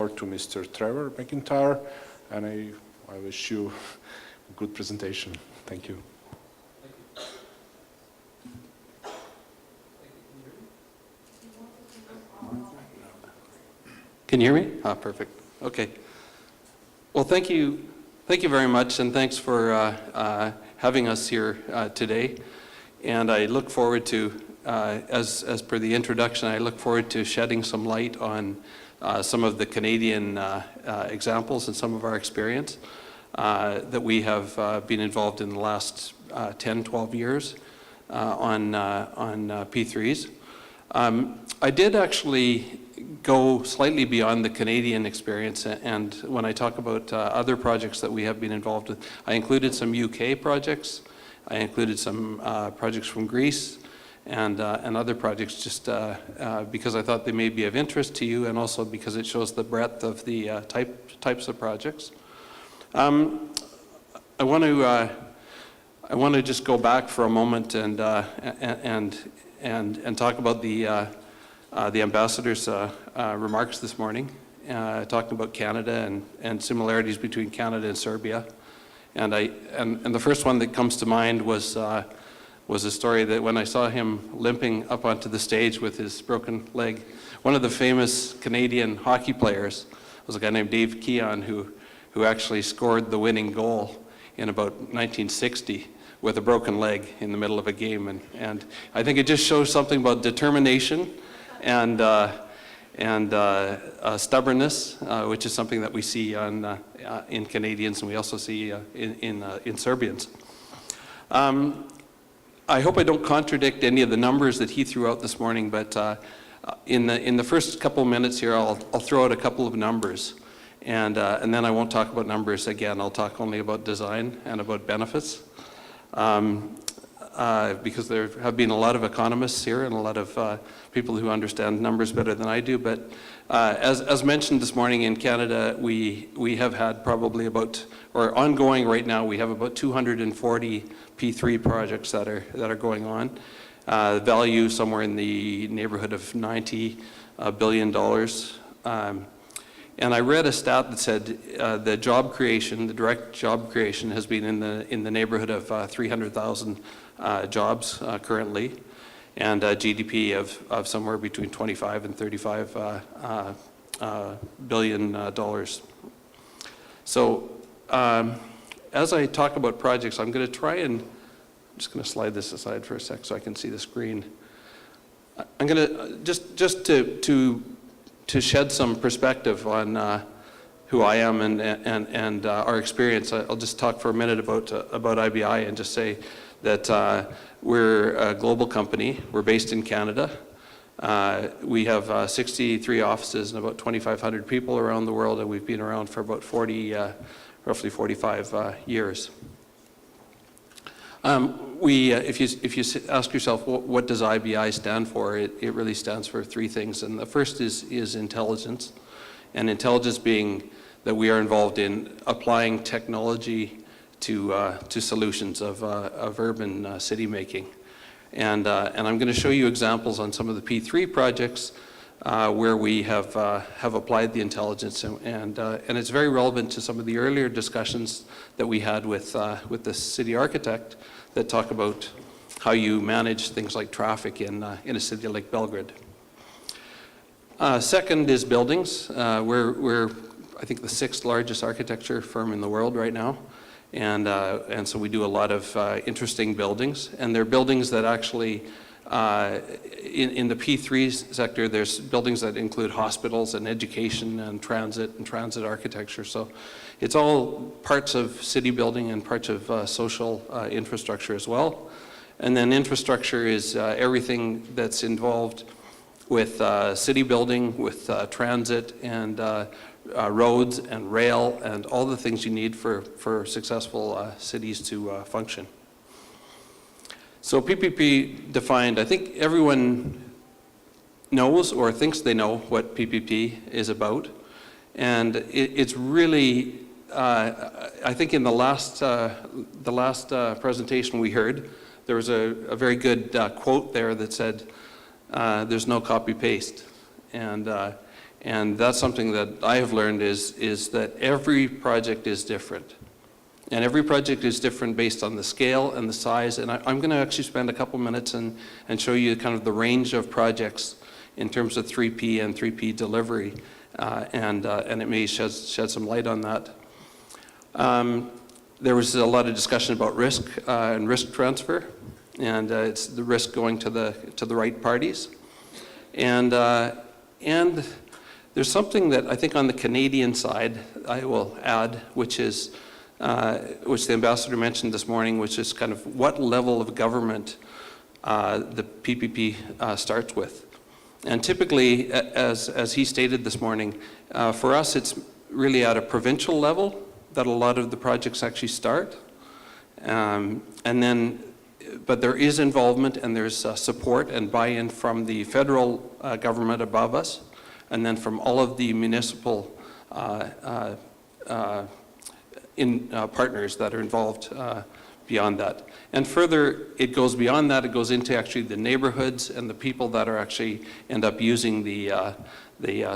To Mr. Trevor McIntyre, and I wish you a good presentation. Thank you. Can you hear me? Ah, perfect. Okay. Well, thank you very much, and thanks for having us here today. And I look forward to, as per the introduction, I look forward to shedding some light on some of the Canadian examples and some of our experience that we have been involved in the last 10, 12 years on P3s. I did actually go slightly beyond the Canadian experience, and when I talk about other projects that we have been involved with, I included some UK projects, I included some projects from Greece, and other projects, just because I thought they may be of interest to you, and also because it shows the breadth of the types of projects. I want to just go back for a moment and talk about the ambassador's remarks this morning, talking about Canada and similarities between Canada and Serbia, and the first one that comes to mind was a story that when I saw him limping up onto the stage with his broken leg, one of the famous Canadian hockey players was a guy named Dave Keon, who actually scored the winning goal in about 1960 with a broken leg in the middle of a game. And I think it just shows something about determination and stubbornness, which is something that we see in Canadians, and we also see in Serbians. I hope I don't contradict any of the numbers that he threw out this morning, but in the first couple of minutes here, I'll throw out a couple of numbers, and then I won't talk about numbers again. I'll talk only about design and about benefits, because there have been a lot of economists here and a lot of people who understand numbers better than I do. But as mentioned this morning, in Canada, we have had probably about, or ongoing right now, we have about 240 P3 projects that are going on. Value somewhere in the neighborhood of $90 billion. And I read a stat that said the job creation, the direct job creation, has been in the neighborhood of 300,000 jobs currently, and GDP of somewhere between 25 and 35 billion dollars. So as I talk about projects, I'm going to try and, I'm just going to slide this aside for a sec so I can see the screen. I'm going to, just to shed some perspective on who I am and our experience, I'll just talk for a minute about IBI and just say that we're a global company. We're based in Canada. We have 63 offices and about 2,500 people around the world, and we've been around for about roughly 45 years. If you ask yourself, what does IBI stand for, it really stands for three things. And the first is intelligence, and intelligence being that we are involved in applying technology to solutions of urban city making. And I'm going to show you examples on some of the P3 projects where we have applied the intelligence, and it's very relevant to some of the earlier discussions that we had with the city architect that talk about how you manage things like traffic in a city like Belgrade. Second is buildings. We're I think the 6th largest architecture firm in the world right now, and so we do a lot of interesting buildings, and they're buildings that actually in the P3 sector, there's buildings that include hospitals and education and transit architecture. So it's all parts of city building and parts of social infrastructure as well. And then infrastructure is everything that's involved with city building, with transit and roads and rail and all the things you need for successful cities to function. So PPP defined, I think everyone knows or thinks they know what PPP is about. And it's really, I think in the last presentation we heard, there was a very good quote there that said, there's no copy-paste. And And that's something that I have learned is that every project is different. And every project is different based on the scale and the size. And I'm going to actually spend a couple minutes and show you kind of the range of projects in terms of 3P and 3P delivery. And it may shed some light on that. There was a lot of discussion about risk and risk transfer. And it's the risk going to the right parties. And there's something that I think on the Canadian side I will add, which the ambassador mentioned this morning, which is kind of what level of government the PPP starts with. And typically, as he stated this morning, for us it's really at a provincial level that a lot of the projects actually start. But there is involvement and there's support and buy-in from the federal government above us, and then from all of the municipal partners that are involved beyond that. And further, it goes beyond that. It goes into actually the neighborhoods and the people that are actually end up using the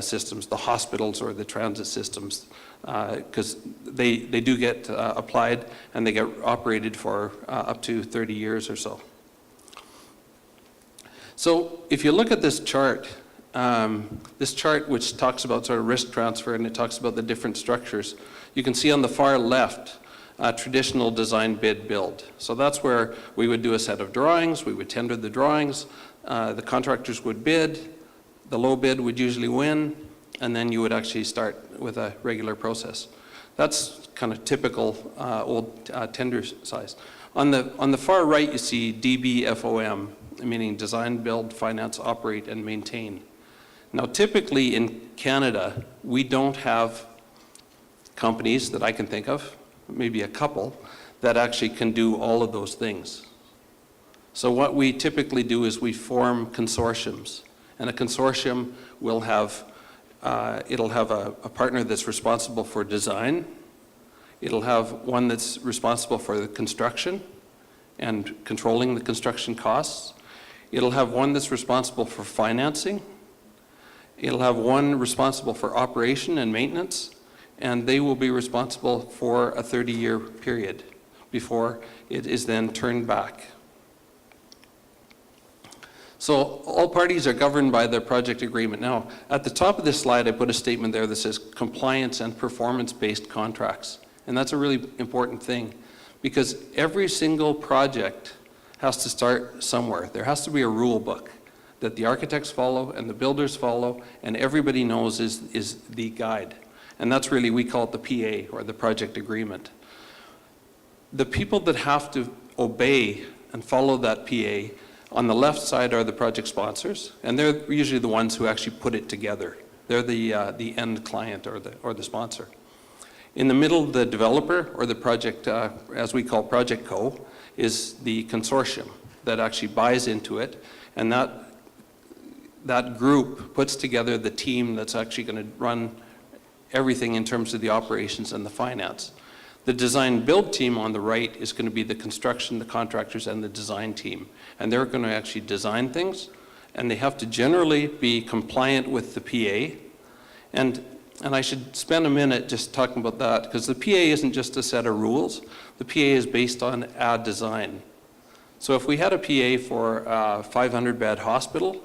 systems, the hospitals or the transit systems, because they do get applied and they get operated for up to 30 years or so. So if you look at this chart which talks about sort of risk transfer, and it talks about the different structures, you can see on the far left traditional design, bid, build. So that's where we would do a set of drawings, we would tender the drawings, the contractors would bid, the low bid would usually win, and then you would actually start with a regular process. That's kind of typical old tender size. On the far right you see DBFOM, meaning design, build, finance, operate, and maintain. Now typically in Canada, we don't have companies that I can think of, maybe a couple, that actually can do all of those things. So what we typically do is we form consortiums, and a consortium will have, it'll have a partner that's responsible for design, it'll have one that's responsible for the construction and controlling the construction costs, it'll have one that's responsible for financing, it'll have one responsible for operation and maintenance, and they will be responsible for a 30-year period before it is then turned back. So all parties are governed by their project agreement. Now, at the top of this slide, I put a statement there that says compliance and performance-based contracts. And that's a really important thing, because every single project has to start somewhere. There has to be a rule book that the architects follow and the builders follow, and everybody knows is the guide. And that's really, we call it the PA, or the project agreement. The people that have to obey and follow that PA on the left side are the project sponsors, and they're usually the ones who actually put it together. They're the end client or the sponsor. In the middle, the developer, or the project, as we call Project Co, is the consortium that actually buys into it, and that group puts together the team that's actually going to run everything in terms of the operations and the finance. The design build team on the right is going to be the construction, the contractors, and the design team. And they're going to actually design things, and they have to generally be compliant with the PA. And I should spend a minute just talking about that, because the PA isn't just a set of rules. The PA is based on a design. So if we had a PA for a 500-bed hospital,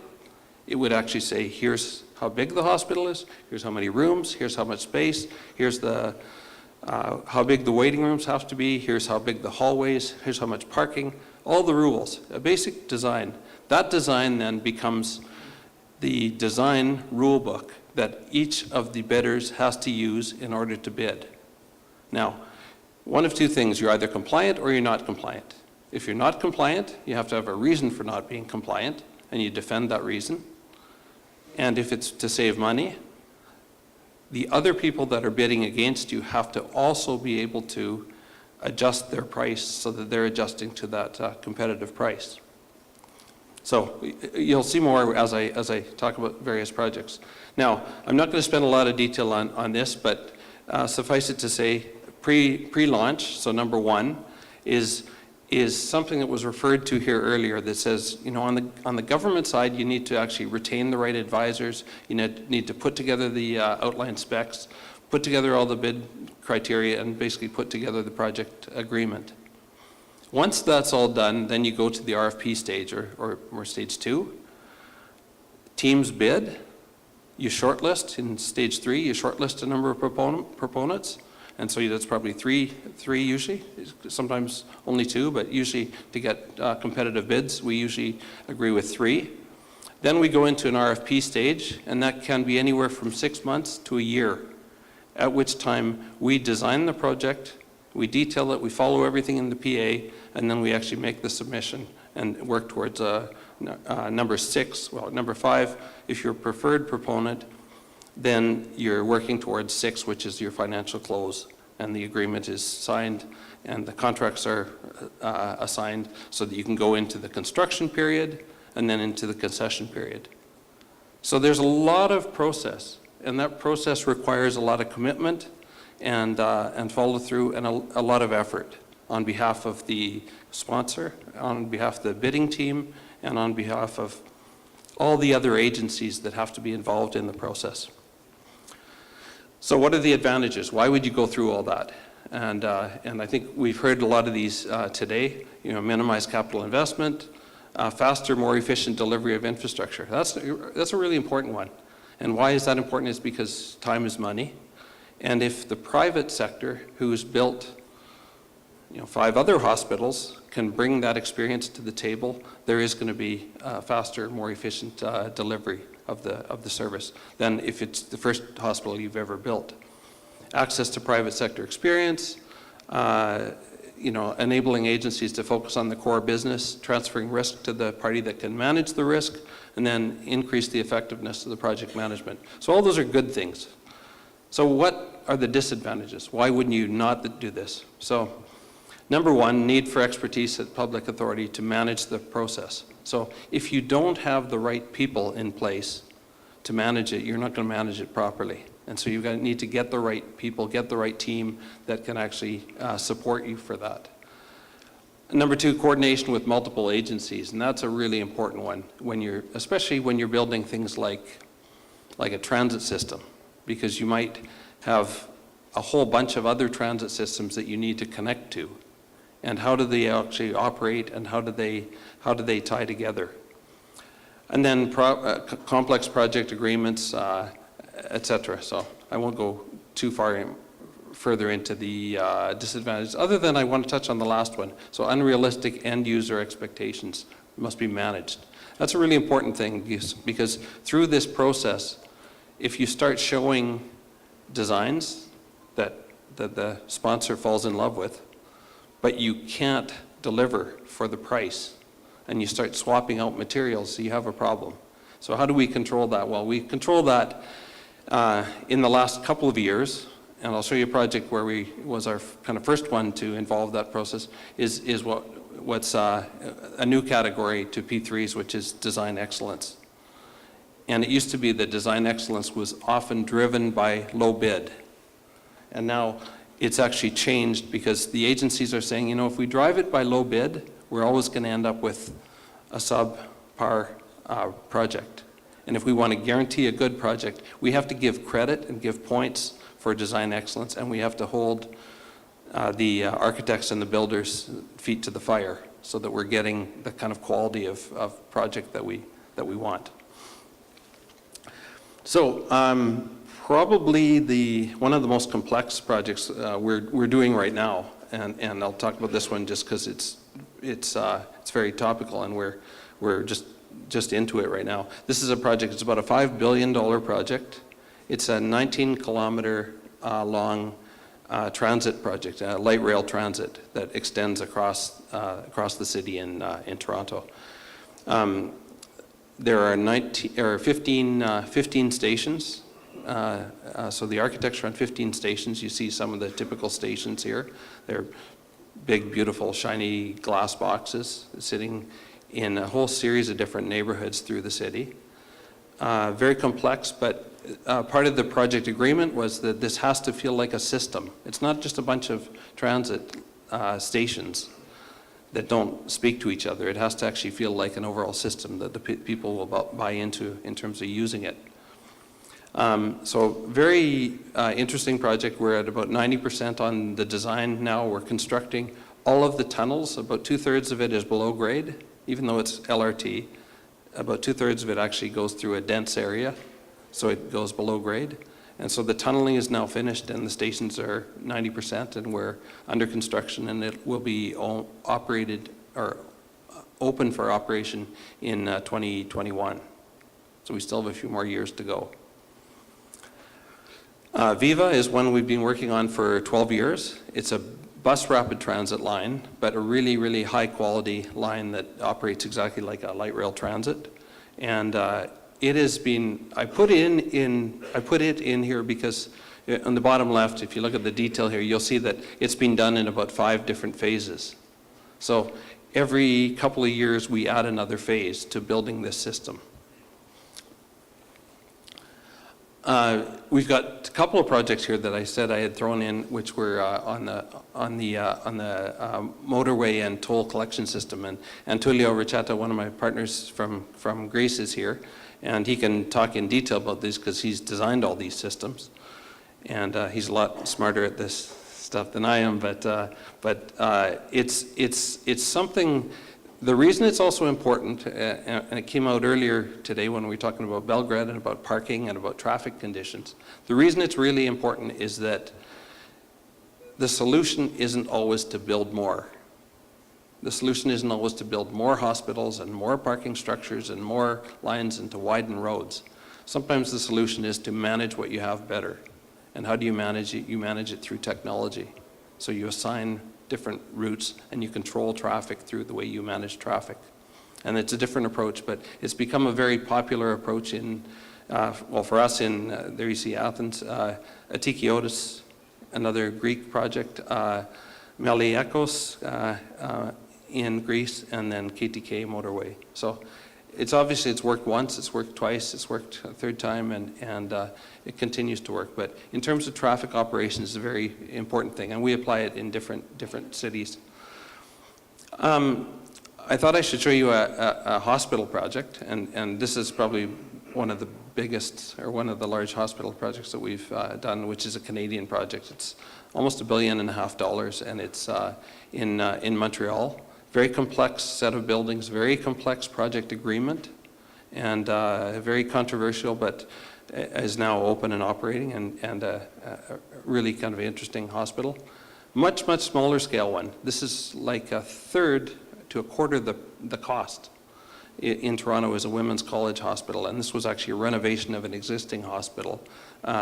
it would actually say, here's how big the hospital is, here's how many rooms, here's how much space, here's how big the waiting rooms have to be, here's how big the hallways, here's how much parking, all the rules, a basic design. That design then becomes the design rule book that each of the bidders has to use in order to bid. Now, one of two things, you're either compliant or you're not compliant. If you're not compliant, you have to have a reason for not being compliant, and you defend that reason. And if it's to save money, the other people that are bidding against you have to also be able to adjust their price so that they're adjusting to that competitive price. So you'll see more as I talk about various projects. Now, I'm not going to spend a lot of detail on this, but suffice it to say, pre-launch, so number one, is is something that was referred to here earlier that says, you know, on the government side, you need to actually retain the right advisors, you need to put together the outline specs, put together all the bid criteria, and basically put together the project agreement. Once that's all done, then you go to the RFP stage or stage 2. Teams bid, you shortlist. In stage 3, you shortlist a number of proponents. And so that's probably three usually, sometimes only 2, but usually to get competitive bids, we usually agree with 3. Then we go into an RFP stage, and that can be anywhere from 6 months to a year, at which time we design the project, we detail it, we follow everything in the PA, and then we actually make the submission and work towards number 6. Well, number 5, if you're a preferred proponent, then you're working towards 6, which is your financial close, and the agreement is signed and the contracts are assigned so that you can go into the construction period and then into the concession period. So there's a lot of process, and that process requires a lot of commitment and follow through and a lot of effort on behalf of the sponsor, on behalf of the bidding team, and on behalf of all the other agencies that have to be involved in the process. So what are the advantages? Why would you go through all that? And I think we've heard a lot of these today. You know, minimize capital investment, faster, more efficient delivery of infrastructure. That's a really important one. And why is that important? Is because time is money. And if the private sector, who's built 5 other hospitals, can bring that experience to the table, there is going to be faster, more efficient delivery of the service than if it's the first hospital you've ever built. Access to private sector experience, enabling agencies to focus on the core business, transferring risk to the party that can manage the risk, and then increase the effectiveness of the project management. So all those are good things. So what are the disadvantages? Why wouldn't you not do this? So number 1, need for expertise at public authority to manage the process. So if you don't have the right people in place to manage it, you're not going to manage it properly. And so you need to get the right people, get the right team that can actually support you for that. Number 2, coordination with multiple agencies, and that's a really important one, especially when you're building things like a transit system, because you might have a whole bunch of other transit systems that you need to connect to. And how do they actually operate, and how do they tie together? And then complex project agreements, etc. So I won't go too further into the disadvantages, other than I want to touch on the last one. So unrealistic end user expectations must be managed. That's a really important thing, because through this process, if you start showing designs that the sponsor falls in love with, but you can't deliver for the price, and you start swapping out materials, so you have a problem. So how do we control that? Well, we control that in the last couple of years, and I'll show you a project where was our kind of first one to involve that process, is what's a new category to P3s, which is design excellence. And it used to be that design excellence was often driven by low bid. And now it's actually changed, because the agencies are saying, if we drive it by low bid, we're always going to end up with a subpar project. And if we want to guarantee a good project, we have to give credit and give points for design excellence, and we have to hold the architects and the builders' feet to the fire, so that we're getting the kind of quality of project that we want. So probably one of the most complex projects we're doing right now, and I'll talk about this one just because it's very topical, and we're just into it right now. This is a project. It's about a $5 billion project. It's a 19-kilometer long transit project, light rail transit that extends across the city in Toronto. There are 15 stations. So the architecture on 15 stations. You see some of the typical stations here. They're big, beautiful, shiny glass boxes sitting in a whole series of different neighborhoods through the city. Very complex, but part of the project agreement was that this has to feel like a system. It's not just a bunch of transit stations. that don't speak to each other. It has to actually feel like an overall system that the people will buy into in terms of using it. So very interesting project. We're at about 90% on the design now. We're constructing all of the tunnels. About 2/3 of it is below grade, even though it's LRT. About 2/3 of it actually goes through a dense area, so it goes below grade. And so the tunneling is now finished, and the stations are 90%, and we're under construction, and it will be all operated or open for operation in 2021. So we still have a few more years to go. Viva is one we've been working on for 12 years. It's a bus rapid transit line, but a really, really high quality line that operates exactly like a light rail transit. And it has been, I put it in here because on the bottom left, if you look at the detail here, you'll see that it's been done in about 5 different phases. So every couple of years, we add another phase to building this system. We've got a couple of projects here that I said I had thrown in, which were on the motorway and toll collection system. And Tullio Ricetta, one of my partners from Greece, is here, and he can talk in detail about these because he's designed all these systems, and he's a lot smarter at this stuff than I am. But it's something. The reason it's also important, and it came out earlier today when we were talking about Belgrade and about parking and about traffic conditions, the reason it's really important is that the solution isn't always to build more. The solution isn't always to build more hospitals and more parking structures and more lines and to widen roads. Sometimes the solution is to manage what you have better. And how do you manage it? You manage it through technology. So you assign different routes, and you control traffic through the way you manage traffic. And it's a different approach, but it's become a very popular approach in, well, for us in, there you see Athens, Atikiotis, another Greek project, Meliakos in Greece, and then KTK motorway. So it's obviously, it's worked once, it's worked twice, it's worked a third time, and it continues to work. But in terms of traffic operations, it's a very important thing, and we apply it in different cities. I thought I should show you a hospital project, and this is probably one of the biggest, or one of the large hospital projects that we've done, which is a Canadian project. It's almost $1.5 billion, and it's in Montreal. Very complex set of buildings, very complex project agreement, and very controversial, but is now open and operating, and a really kind of interesting hospital. Much smaller scale one. This is like 1/3 to 1/4 the cost. In Toronto is a women's college hospital, and this was actually a renovation of an existing hospital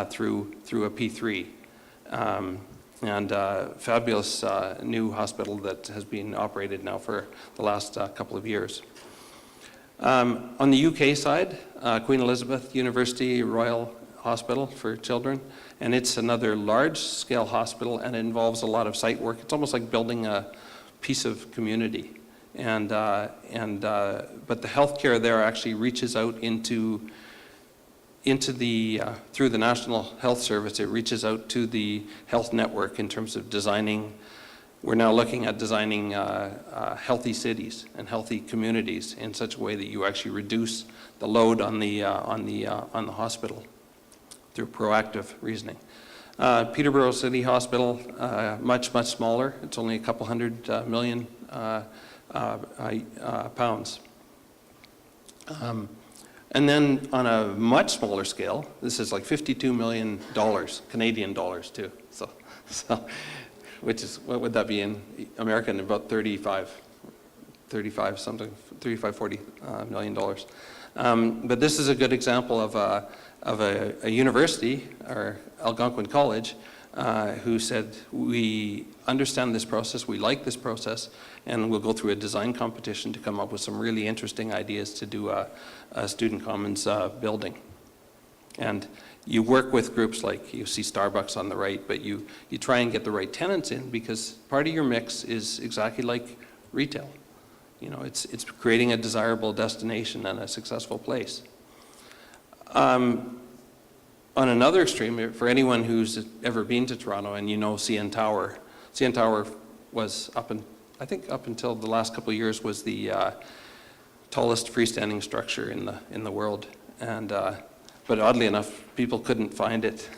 through a P3. And fabulous new hospital that has been operated now for the last couple of years. On the UK side, Queen Elizabeth University Royal Hospital for Children, and it's another large-scale hospital, and it involves a lot of site work. It's almost like building a piece of community, but the healthcare there actually reaches out into the, through the National Health Service, it reaches out to the health network in terms of designing. We're now looking at designing healthy cities and healthy communities in such a way that you actually reduce the load on the hospital through proactive reasoning. Peterborough City Hospital, much smaller. It's only a couple $100 million pounds. And then on a much smaller scale, this is like $52 million, Canadian dollars too. So, which is, what would that be in American? About 35, 40 million dollars. But this is a good example of a university, or Algonquin College, who said, we understand this process, we like this process, and we'll go through a design competition to come up with some really interesting ideas to do a student commons building. And you work with groups like, you see Starbucks on the right, but you try and get the right tenants in, because part of your mix is exactly like retail. You know, it's creating a desirable destination and a successful place. On another extreme, for anyone who's ever been to Toronto and you know CN Tower was up I think up until the last couple of years, was the tallest freestanding structure in the world. And but oddly enough, people couldn't find it,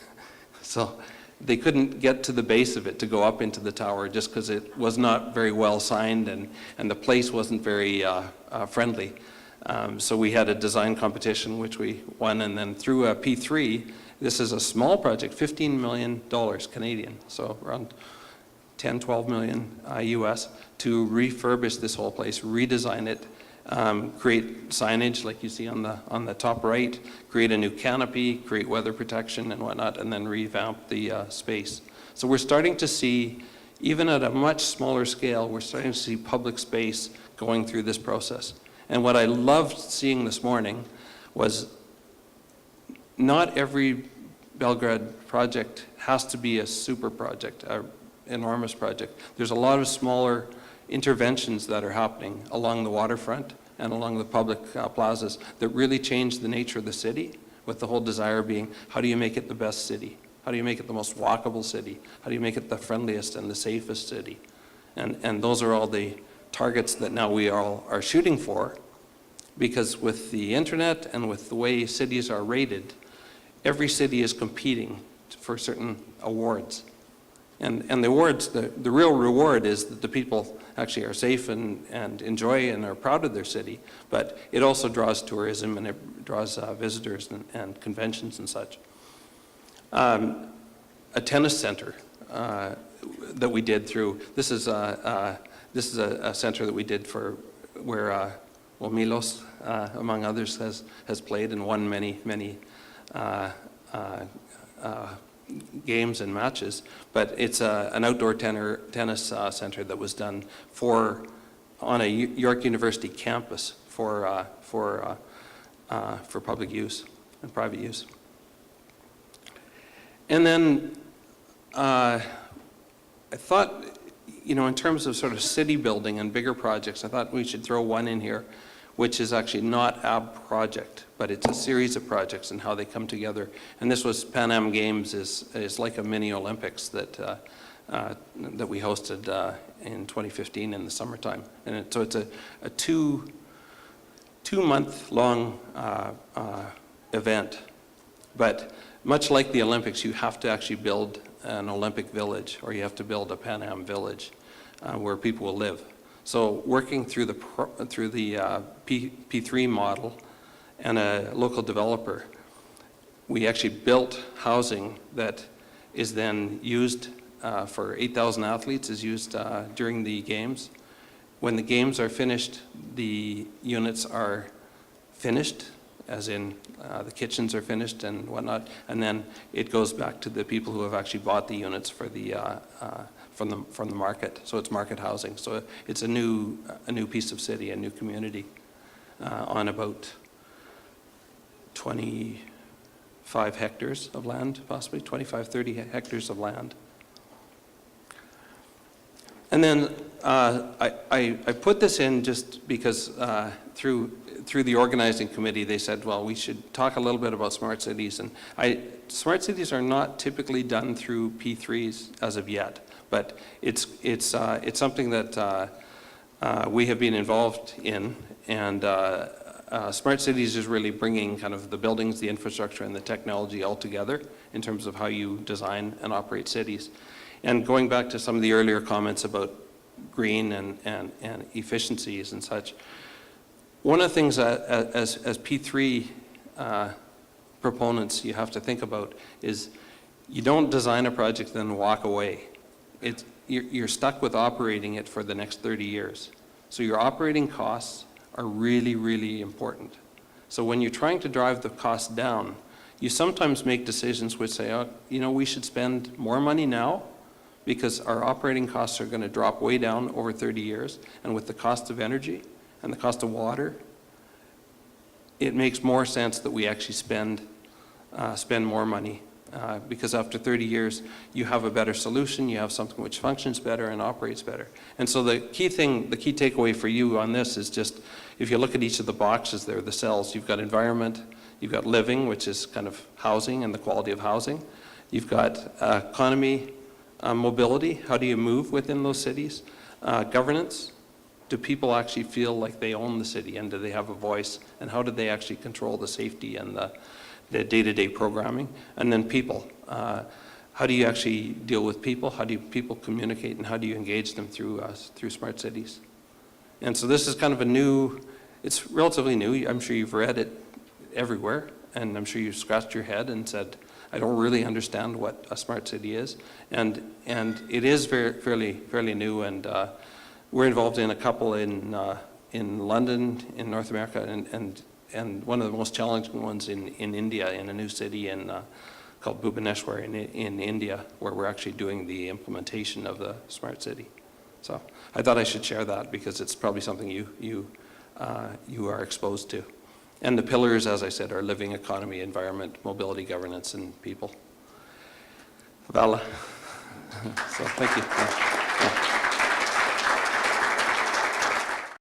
so they couldn't get to the base of it to go up into the tower, just because it was not very well signed, and the place wasn't very friendly. So we had a design competition, which we won, and then through a P3, this is a small project, $15 million Canadian, so around 10, 12 million US, to refurbish this whole place, redesign it, create signage like you see on the top right, create a new canopy, create weather protection and whatnot, and then revamp the space. So we're starting to see, even at a much smaller scale, we're starting to see public space going through this process. And what I loved seeing this morning was not every Belgrade project has to be a super project, an enormous project. There's a lot of smaller interventions that are happening along the waterfront and along the public plazas that really change the nature of the city, with the whole desire being, how do you make it the best city? How do you make it the most walkable city? How do you make it the friendliest and the safest city? And those are all the targets that now we all are shooting for, because with the internet and with the way cities are rated, every city is competing for certain awards. And the awards, the real reward is that the people actually are safe and enjoy and are proud of their city, but it also draws tourism, and it draws visitors and conventions and such. A tennis center that we did through, this is a center that we did for where well, Milos, among others, has played and won many games and matches, but it's an outdoor tennis center that was done on a York University campus for public use and private use. And then I thought, in terms of sort of city building and bigger projects, I thought we should throw one in here, which is actually not a project, but it's a series of projects and how they come together. And this was Pan Am Games is like a mini Olympics that we hosted in 2015 in the summertime. And so it's a 2-month-long event. But much like the Olympics, you have to actually build an Olympic village, or you have to build a Pan Am village where people will live. So working through the P3 model and a local developer, we actually built housing that is then used for 8,000 athletes, is used during the games. When the games are finished, the units are finished, as in the kitchens are finished and whatnot, and then it goes back to the people who have actually bought the units for the from the market. So it's market housing. So it's a new piece of city, a new community on about 25 hectares of land, possibly 25, 30 hectares of land. And then I put this in just because through the organizing committee, they said, well, we should talk a little bit about smart cities. And smart cities are not typically done through P3s as of yet, but it's something that we have been involved in. And smart cities is really bringing kind of the buildings, the infrastructure, and the technology all together in terms of how you design and operate cities. And going back to some of the earlier comments about green and efficiencies and such, one of the things as P3 proponents you have to think about is you don't design a project and then walk away. You're stuck with operating it for the next 30 years. So your operating costs are really, really important. So when you're trying to drive the costs down, you sometimes make decisions which say, oh, we should spend more money now, because our operating costs are going to drop way down over 30 years. And with the cost of energy and the cost of water, it makes more sense that we actually spend more money. Because after 30 years, you have a better solution, you have something which functions better and operates better. And so the key takeaway for you on this is just, if you look at each of the boxes there, the cells, you've got environment, you've got living, which is kind of housing and the quality of housing. You've got economy, mobility, how do you move within those cities? governance. Do people actually feel like they own the city, and do they have a voice? And how do they actually control the safety and the day-to-day programming? And then people. How do you actually deal with people? How do people communicate, and how do you engage them through smart cities? And so this is kind of a new, it's relatively new. I'm sure you've read it everywhere, and I'm sure you've scratched your head and said, I don't really understand what a smart city is. And it is fairly new, and we're involved in a couple in London, in North America, and one of the most challenging ones in India, in a new city called Bhubaneswar in India, where we're actually doing the implementation of the smart city. So I thought I should share that because it's probably something you are exposed to. And the pillars, as I said, are living economy, environment, mobility, governance, and people. Vala. So thank you.